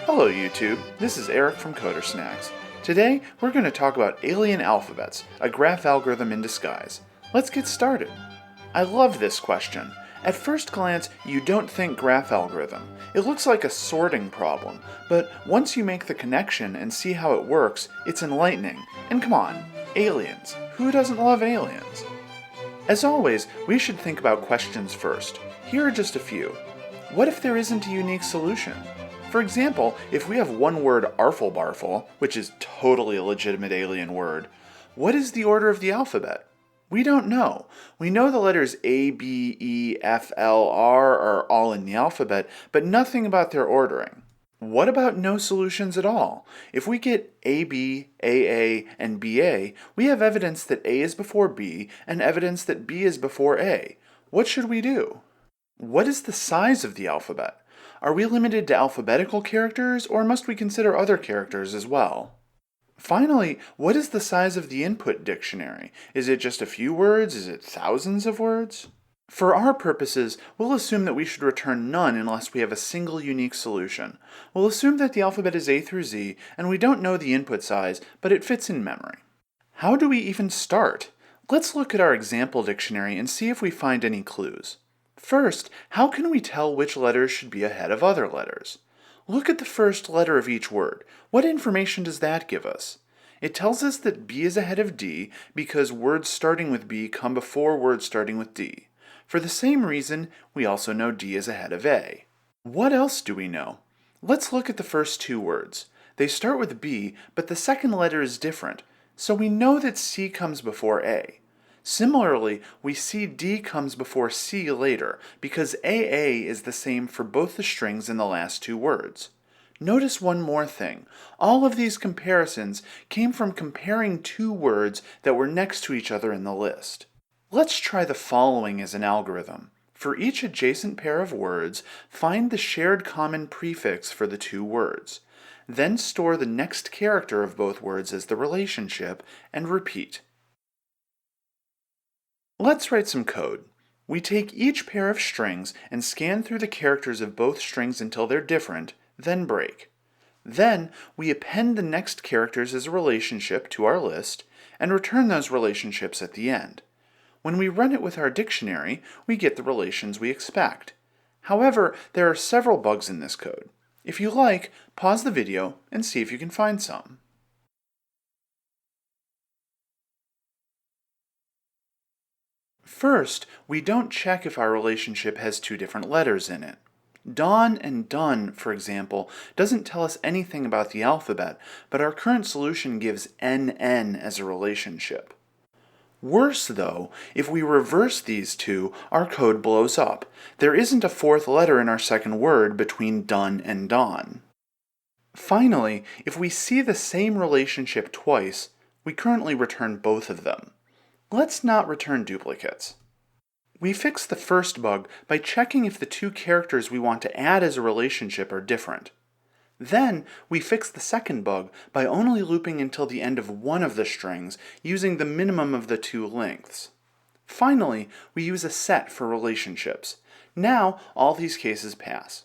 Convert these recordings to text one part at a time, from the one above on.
Hello YouTube, this is Eric from Coder Snacks. Today we're going to talk about alien alphabets, a graph algorithm in disguise. Let's get started. I love this question. At first glance, you don't think graph algorithm. It looks like a sorting problem, but once you make the connection and see how it works, it's enlightening. And come on, aliens. Who doesn't love aliens? As always, we should think about questions first. Here are just a few. What if there isn't a unique solution? For example, if we have one word arflebarfle, which is totally a legitimate alien word, what is the order of the alphabet? We don't know. We know the letters A, B, E, F, L, R are all in the alphabet, but nothing about their ordering. What about no solutions at all? If we get AB, AA, and BA, we have evidence that A is before B and evidence that B is before A. What should we do? What is the size of the alphabet? Are we limited to alphabetical characters, or must we consider other characters as well? Finally, what is the size of the input dictionary? Is it just a few words? Is it thousands of words? For our purposes, we'll assume that we should return none unless we have a single unique solution. We'll assume that the alphabet is A through Z, and we don't know the input size, but it fits in memory. How do we even start? Let's look at our example dictionary and see if we find any clues. First, how can we tell which letters should be ahead of other letters? Look at the first letter of each word. What information does that give us? It tells us that B is ahead of D because words starting with B come before words starting with D. For the same reason, we also know D is ahead of A. What else do we know? Let's look at the first two words. They start with B, but the second letter is different, so we know that C comes before A. Similarly, we see D comes before C later, because AA is the same for both the strings in the last two words. Notice one more thing. All of these comparisons came from comparing two words that were next to each other in the list. Let's try the following as an algorithm. For each adjacent pair of words, find the shared common prefix for the two words. Then store the next character of both words as the relationship, and repeat. Let's write some code. We take each pair of strings and scan through the characters of both strings until they're different, then break. Then we append the next characters as a relationship to our list and return those relationships at the end. When we run it with our dictionary, we get the relations we expect. However, there are several bugs in this code. If you like, pause the video and see if you can find some. First, we don't check if our relationship has two different letters in it. Dawn and done, for example, doesn't tell us anything about the alphabet, but our current solution gives NN as a relationship. Worse though, if we reverse these two, our code blows up. There isn't a fourth letter in our second word between done and dawn. Finally, if we see the same relationship twice, we currently return both of them. Let's not return duplicates. We fix the first bug by checking if the two characters we want to add as a relationship are different. Then, we fix the second bug by only looping until the end of one of the strings, using the minimum of the two lengths. Finally, we use a set for relationships. Now, all these cases pass.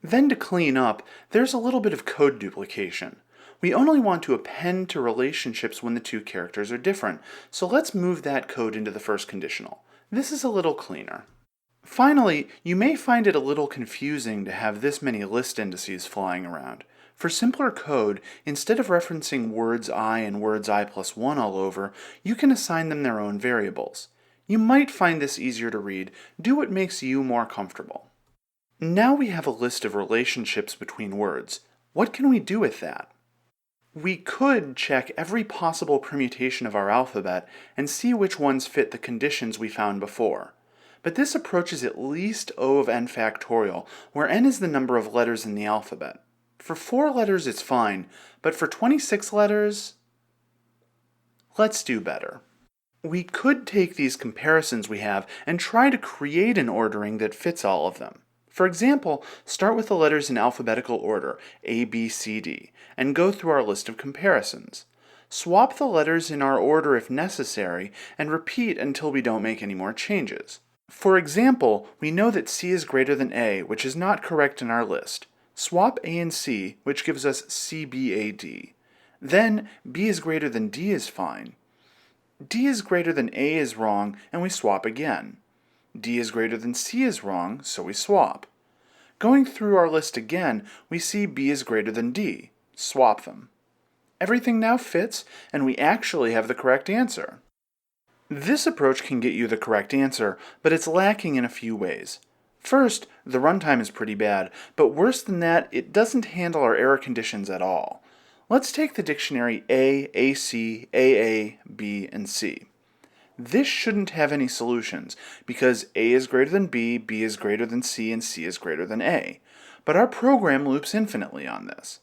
Then to clean up, there's a little bit of code duplication. We only want to append to relationships when the two characters are different, so let's move that code into the first conditional. This is a little cleaner. Finally, you may find it a little confusing to have this many list indices flying around. For simpler code, instead of referencing words I and words I plus 1 all over, you can assign them their own variables. You might find this easier to read. Do what makes you more comfortable. Now we have a list of relationships between words. What can we do with that? We could check every possible permutation of our alphabet and see which ones fit the conditions we found before. But this approach is at least O of n factorial, where n is the number of letters in the alphabet. For 4 letters it's fine, but for 26 letters, let's do better. We could take these comparisons we have and try to create an ordering that fits all of them. For example, start with the letters in alphabetical order, A, B, C, D, and go through our list of comparisons. Swap the letters in our order if necessary, and repeat until we don't make any more changes. For example, we know that C is greater than A, which is not correct in our list. Swap A and C, which gives us CBAD. Then B is greater than D is fine. D is greater than A is wrong, and we swap again. D is greater than C is wrong, so we swap. Going through our list again, we see B is greater than D. Swap them. Everything now fits, and we actually have the correct answer. This approach can get you the correct answer, but it's lacking in a few ways. First, the runtime is pretty bad, but worse than that, it doesn't handle our error conditions at all. Let's take the dictionary A, AC, AA, B, and C. This shouldn't have any solutions, because A is greater than B, B is greater than C, and C is greater than A. But our program loops infinitely on this.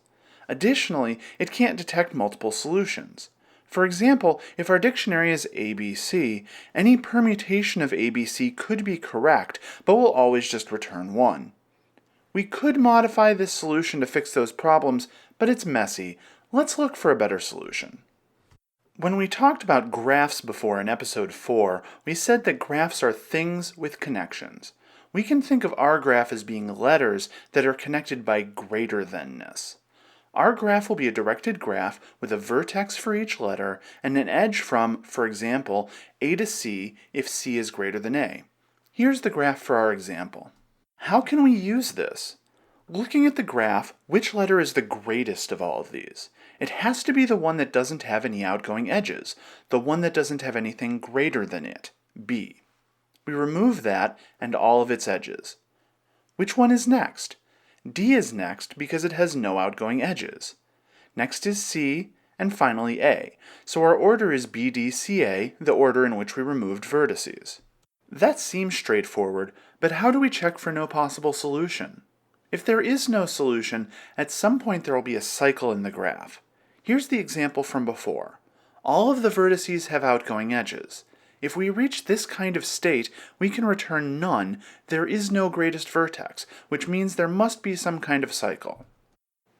Additionally, it can't detect multiple solutions. For example, if our dictionary is ABC, any permutation of ABC could be correct, but will always just return 1. We could modify this solution to fix those problems, but it's messy. Let's look for a better solution. When we talked about graphs before in episode 4, we said that graphs are things with connections. We can think of our graph as being letters that are connected by greater thanness. Our graph will be a directed graph with a vertex for each letter and an edge from, for example, A to C if C is greater than A. Here's the graph for our example. How can we use this? Looking at the graph, which letter is the greatest of all of these? It has to be the one that doesn't have any outgoing edges, the one that doesn't have anything greater than it, B. We remove that and all of its edges. Which one is next? D is next because it has no outgoing edges. Next is C, and finally A, so our order is BDCA, the order in which we removed vertices. That seems straightforward, but how do we check for no possible solution? If there is no solution, at some point there will be a cycle in the graph. Here's the example from before. All of the vertices have outgoing edges. If we reach this kind of state, we can return none, there is no greatest vertex, which means there must be some kind of cycle.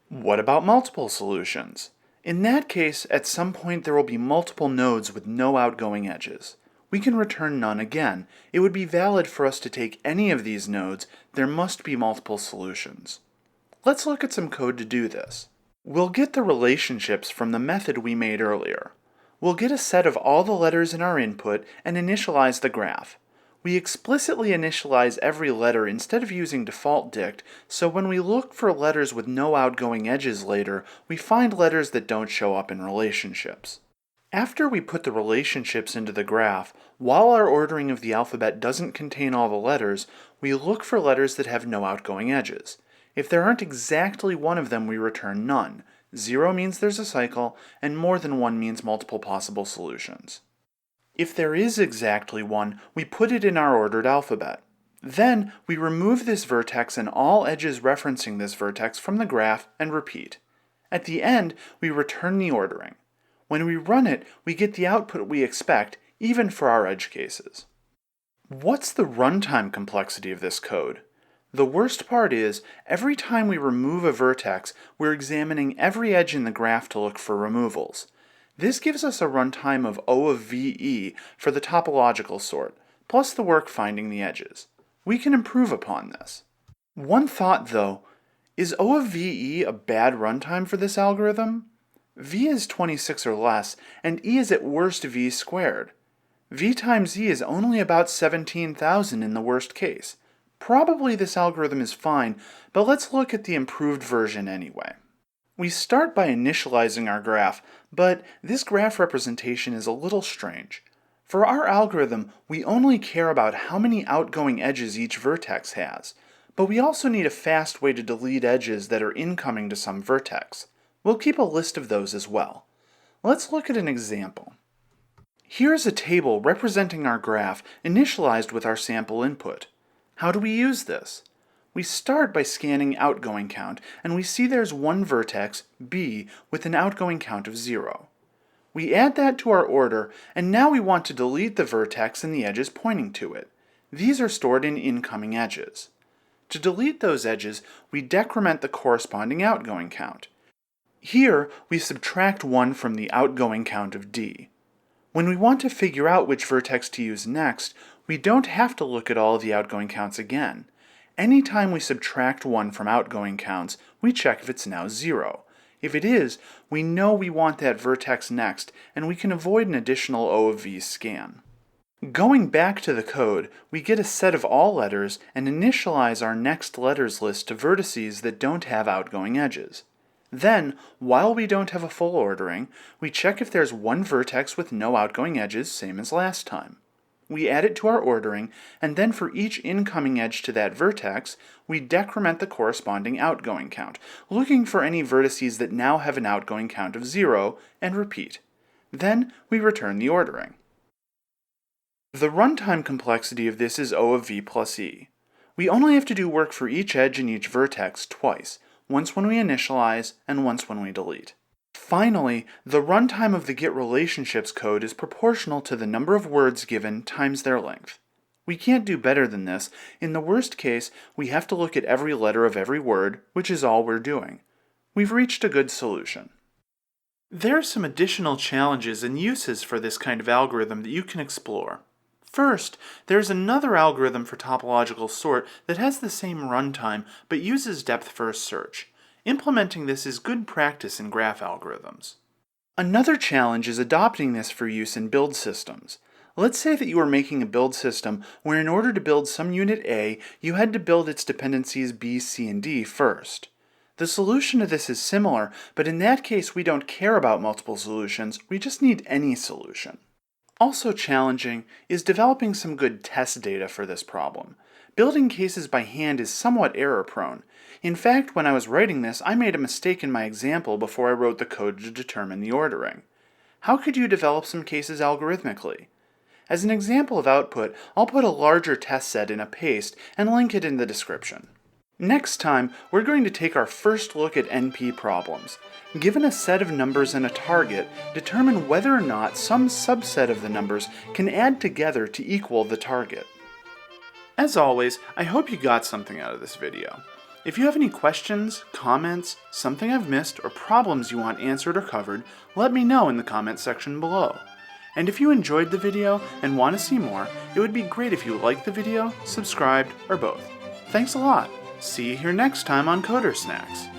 What about multiple solutions? In that case, at some point there will be multiple nodes with no outgoing edges. We can return none again. It would be valid for us to take any of these nodes, there must be multiple solutions. Let's look at some code to do this. We'll get the relationships from the method we made earlier. We'll get a set of all the letters in our input and initialize the graph. We explicitly initialize every letter instead of using default dict, so when we look for letters with no outgoing edges later, we find letters that don't show up in relationships. After we put the relationships into the graph, while our ordering of the alphabet doesn't contain all the letters, we look for letters that have no outgoing edges. If there aren't exactly one of them, we return none. 0 means there's a cycle, and more than 1 means multiple possible solutions. If there is exactly one, we put it in our ordered alphabet. Then, we remove this vertex and all edges referencing this vertex from the graph and repeat. At the end, we return the ordering. When we run it, we get the output we expect, even for our edge cases. What's the runtime complexity of this code? The worst part is, every time we remove a vertex, we're examining every edge in the graph to look for removals. This gives us a runtime of O of VE for the topological sort, plus the work finding the edges. We can improve upon this. One thought though, is O of VE a bad runtime for this algorithm? V is 26 or less, and E is at worst V squared. V times E is only about 17,000 in the worst case. Probably this algorithm is fine, but let's look at the improved version anyway. We start by initializing our graph, but this graph representation is a little strange. For our algorithm, we only care about how many outgoing edges each vertex has, but we also need a fast way to delete edges that are incoming to some vertex. We'll keep a list of those as well. Let's look at an example. Here's a table representing our graph initialized with our sample input. How do we use this? We start by scanning outgoing count, and we see there's one vertex, B, with an outgoing count of 0. We add that to our order, and now we want to delete the vertex and the edges pointing to it. These are stored in incoming edges. To delete those edges, we decrement the corresponding outgoing count. Here, we subtract 1 from the outgoing count of D. When we want to figure out which vertex to use next, We don't have to look at all of the outgoing counts again. Anytime we subtract 1 from outgoing counts, we check if it's now 0. If it is, we know we want that vertex next, and we can avoid an additional O of V scan. Going back to the code, we get a set of all letters and initialize our next letters list to vertices that don't have outgoing edges. Then, while we don't have a full ordering, we check if there's one vertex with no outgoing edges, same as last time. We add it to our ordering, and then for each incoming edge to that vertex, we decrement the corresponding outgoing count, looking for any vertices that now have an outgoing count of 0, and repeat. Then we return the ordering. The runtime complexity of this is O of V plus E. We only have to do work for each edge and each vertex twice, once when we initialize and once when we delete. Finally, the runtime of the getRelationships code is proportional to the number of words given times their length. We can't do better than this. In the worst case, we have to look at every letter of every word, which is all we're doing. We've reached a good solution. There are some additional challenges and uses for this kind of algorithm that you can explore. First, there's another algorithm for topological sort that has the same runtime but uses depth-first search. Implementing this is good practice in graph algorithms. Another challenge is adopting this for use in build systems. Let's say that you are making a build system where in order to build some unit A, you had to build its dependencies B, C, and D first. The solution to this is similar, but in that case we don't care about multiple solutions, we just need any solution. Also challenging is developing some good test data for this problem. Building cases by hand is somewhat error-prone. In fact, when I was writing this, I made a mistake in my example before I wrote the code to determine the ordering. How could you develop some cases algorithmically? As an example of output, I'll put a larger test set in a paste and link it in the description. Next time, we're going to take our first look at NP problems. Given a set of numbers and a target, determine whether or not some subset of the numbers can add together to equal the target. As always, I hope you got something out of this video. If you have any questions, comments, something I've missed, or problems you want answered or covered, let me know in the comment section below. And if you enjoyed the video and want to see more, it would be great if you liked the video, subscribed, or both. Thanks a lot. See you here next time on Coder Snacks.